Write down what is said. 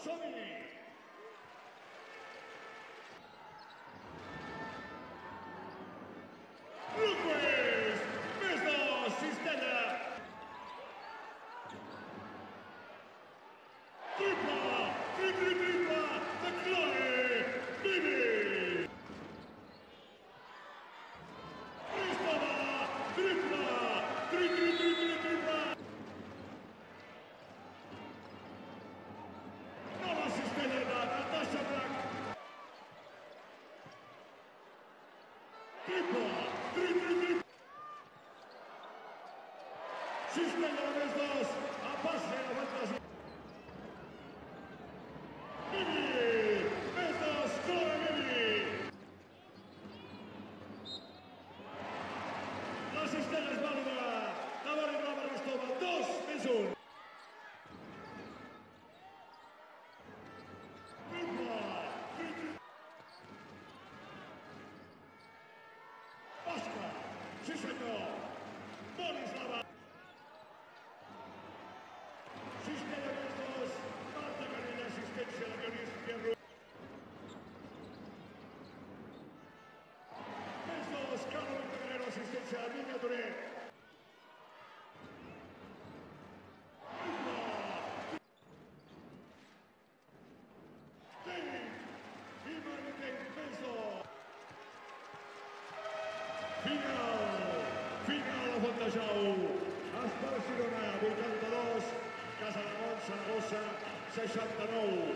som-hi! Lundqvist, més 2, cistella! Tripla, tripla, de Chloe, Bibi! Kristova, tripla, tripla! Nova cistella de Natasha Black! Tripla, cistella de més 2, a passe a fantasia! Bibi, més 2, Chloe Bibi! La cistella és vàlida, Navarro Rostova, 2 més 1. Oscar, sí senyor, Borislava. Cistella més 2, Marta Canella, assistència de Dionís Fierro. Més 2, Carlos Montenegro, assistència de Minya Toret. I Martell, més 2. Final a Fontejau. Espar Girona, 82. Casademont, Saragossa, 69.